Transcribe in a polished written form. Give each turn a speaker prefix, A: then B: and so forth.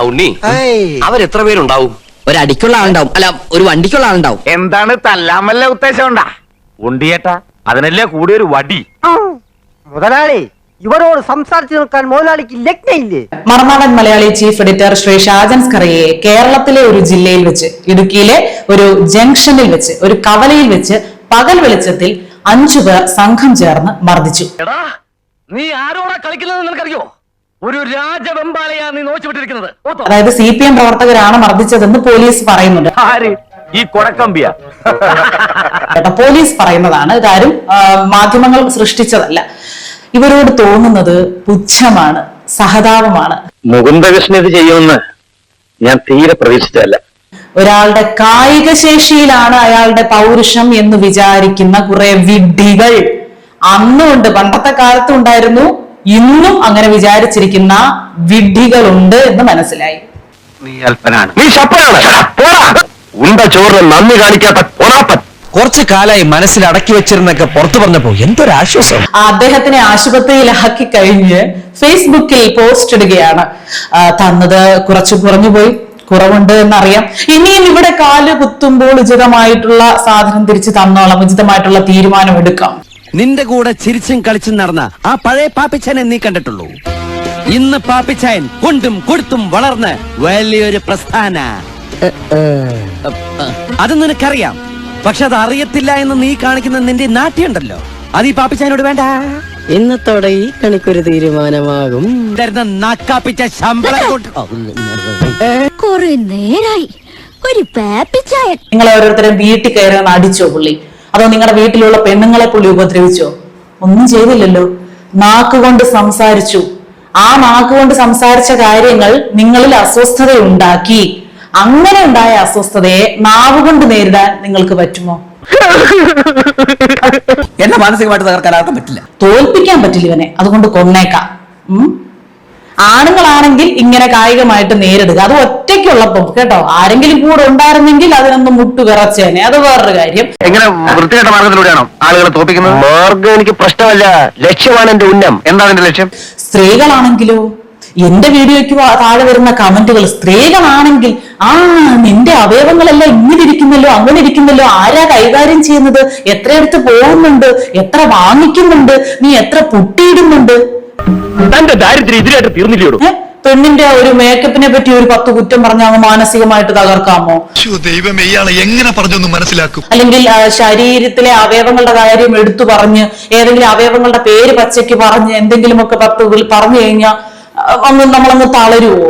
A: ഉണ്ണി, അവരെത്ര പേരുണ്ടാവും?
B: ഒരടിക്കുള്ള ആളുണ്ടാവും, അല്ല ഒരു വണ്ടിക്കുള്ള ആളുണ്ടാവും.
C: എന്താണ് തല്ലാമല്ല ഉദ്ദേശം ഉണ്ടാ? ഉണ്ടിയേട്ടാ, അതിനല്ലേ കൂടിയൊരു വടി.
D: മുതലാളി, ഇവരോട് സംസാരിച്ചു നിൽക്കാൻ മുതലാളിക്ക് ലഗ്നയില്ലേ?
E: മറുനാടൻ മലയാളി ചീഫ് എഡിറ്റർ ശ്രീ ഷാജൻ സ്കറിയെ കേരളത്തിലെ ഒരു ജില്ലയിൽ വെച്ച്, ഇടുക്കിയിലെ ഒരു ജംഗ്ഷനിൽ വെച്ച്, ഒരു കവലയിൽ വെച്ച് പകൽ വെളിച്ചത്തിൽ 5 പേർ സംഘം ചേർന്ന് മർദ്ദിച്ചു.
A: നീ ആരോടാ കളിക്കുന്നത് നിനക്കറിയോ? ഒരു രാജവെമ്പാലയാ നീ നോച്ചുവിട്ടിരിക്കുന്നത്.
E: അതായത് CPM പ്രവർത്തകരാണ് മർദ്ദിച്ചതെന്ന് പോലീസ് പറയുന്നുണ്ട്.
C: ഈ കൊടക്കമ്പിയ
E: പോലീസ് പറയുന്നതാണ്, ഇതാരും മാധ്യമങ്ങൾ സൃഷ്ടിച്ചതല്ല. ഇവരോട് തോന്നുന്നത് പുച്ഛമാണ്, സഹതാപമാണ്.
C: മുകുന്ദകൃഷ്ണൻ ഇത് ചെയ്യുമെന്ന് ഞാൻ തീരെ പ്രതീക്ഷിച്ചതല്ല.
E: ഒരാളുടെ കായിക ശേഷിയിലാണ് അയാളുടെ പൗരുഷം എന്ന് വിചാരിക്കുന്ന കുറെ വിഡ്ഢികൾ അന്നുണ്ട്, പണ്ടത്തെ കാലത്തും ഉണ്ടായിരുന്നു. ഇന്നും അങ്ങനെ വിചാരിച്ചിരിക്കുന്ന വിഡ്ഢികളുണ്ട് എന്ന് മനസ്സിലായി.
C: നീ അല്പനാണ്, നീ ശപ്പനാണ്. ഉണ്ട ചോറിന് നന്ദി കാണിക്കാത്ത പൊറാപ്പൻ.
A: കുറച്ചു കാലായി മനസ്സിൽ അടക്കി വെച്ചിരുന്നൊക്കെ പുറത്തു പറഞ്ഞപ്പോ എന്തൊരാശ്വാസം.
E: അദ്ദേഹത്തിനെ ആശുപത്രിയിലാക്കി കഴിഞ്ഞ് ഫേസ്ബുക്കിൽ പോസ്റ്റ് ഇടുകയാണ്. തന്നത് കുറച്ചു കുറഞ്ഞുപോയി, കുറവുണ്ട് എന്നറിയാം, ഇനിയും ഇവിടെ കാല് കുത്തുമ്പോൾ ഉചിതമായിട്ടുള്ള സാധനം തിരിച്ചു തന്നോളാം, ഉചിതമായിട്ടുള്ള തീരുമാനം എടുക്കാം.
F: നിന്റെ കൂടെ ചിരിച്ചും കളിച്ചും നടന്ന ആ പഴയ പാപ്പിച്ചായനെ നീ കണ്ടിട്ടുള്ളൂ. ഇന്ന് പാപ്പിച്ചായൻ കൊണ്ടും കൊടുത്തും വളർന്ന് വലിയൊരു പ്രസ്ഥാന. അത് നിനക്കറിയാം, പക്ഷെ അത് അറിയത്തില്ല എന്ന് നീ കാണിക്കുന്ന നിന്റെ നാട്യമുണ്ടല്ലോ, അത് ഈ പാപ്പിച്ചായനോട് വേണ്ട.
B: ഇന്നത്തോടെ ഈ കണിക്കൊരു തീരുമാനമാകും.
F: നാക്കാപ്പിച്ച ശമ്പളം
G: കുറെ നേരായി ഒരു പാപ്പിച്ചായൻ.
E: നിങ്ങൾ ഓരോരുത്തരും വീട്ടിൽ കയറി അടിച്ചോ പുള്ളി? അതോ നിങ്ങളുടെ വീട്ടിലുള്ള പെണ്ണുങ്ങളെ പുള്ളി ഉപദ്രവിച്ചോ? ഒന്നും ചെയ്തില്ലല്ലോ. നാക്കുകൊണ്ട് സംസാരിച്ചു. ആ നാക്കുകൊണ്ട് സംസാരിച്ച കാര്യങ്ങൾ നിങ്ങളിൽ അസ്വസ്ഥത ഉണ്ടാക്കി. അങ്ങനെ ഉണ്ടായ അസ്വസ്ഥതയെ നാവുകൊണ്ട് നേരിടാൻ നിങ്ങൾക്ക് പറ്റുമോ?
F: എന്നെ മാനസികമായിട്ട് തകർക്കാൻ ആർക്കും പറ്റില്ല,
E: തോൽപ്പിക്കാൻ പറ്റില്ല ഇവനെ, അതുകൊണ്ട് കൊന്നേക്കാം. ആണുങ്ങളാണെങ്കിൽ ഇങ്ങനെ കായികമായിട്ട് നേരിടുക, അത് ഒറ്റയ്ക്കുള്ളപ്പം കേട്ടോ. ആരെങ്കിലും കൂടെ ഉണ്ടായിരുന്നെങ്കിൽ അതിനൊന്ന് മുട്ടു വിറച്ചേനെ, അത് വേറൊരു കാര്യം.
C: എങ്ങനെ വൃത്തികെട്ട മാർഗത്തിലൂടെയാണോ ആളുകളെ തോപ്പിക്കുന്നത്? മാർഗം എനിക്ക് പ്രശ്നമല്ല, ലക്ഷ്യമാണ് എന്റെ ഉന്നം. എന്താണ് എന്റെ ലക്ഷ്യം?
E: സ്ത്രീകളാണെങ്കിലോ, എന്റെ വീഡിയോയ്ക്ക് താഴെ വരുന്ന കമന്റുകൾ, സ്ത്രീകളാണെങ്കിൽ നിന്റെ അവയവങ്ങളെല്ലാം ഇങ്ങനെ ഇരിക്കുന്നല്ലോ, അങ്ങനെ ഇരിക്കുന്നല്ലോ, ആരാ കൈകാര്യം ചെയ്യുന്നത്, എത്ര അടുത്ത് പോകുന്നുണ്ട്, എത്ര വാങ്ങിക്കുന്നുണ്ട്, നീ എത്ര പുട്ടിയിടുന്നുണ്ട്.
C: തന്റെ ദാരിദ്ര്യം ഇതിലായിട്ട് തീർന്നില്ലയോ?
E: പെണ്ണിന്റെ ഒരു മേക്കപ്പിനെ പറ്റി ഒരു 10 കുറ്റം പറഞ്ഞ അങ്ങ് മാനസികമായിട്ട് തകർക്കാമോ?
H: ദൈവമേ, ഇയാളെ എങ്ങനെ പറഞ്ഞൊന്നും മനസ്സിലാക്കും?
E: അല്ലെങ്കിൽ ശരീരത്തിലെ അവയവങ്ങളുടെ കാര്യം എടുത്തു പറഞ്ഞ്, ഏതെങ്കിലും അവയവങ്ങളുടെ പേര് പച്ചയ്ക്ക് പറഞ്ഞ് എന്തെങ്കിലുമൊക്കെ 10 പറഞ്ഞു കഴിഞ്ഞാൽ നമ്മളങ്ങ് തളരുവോ?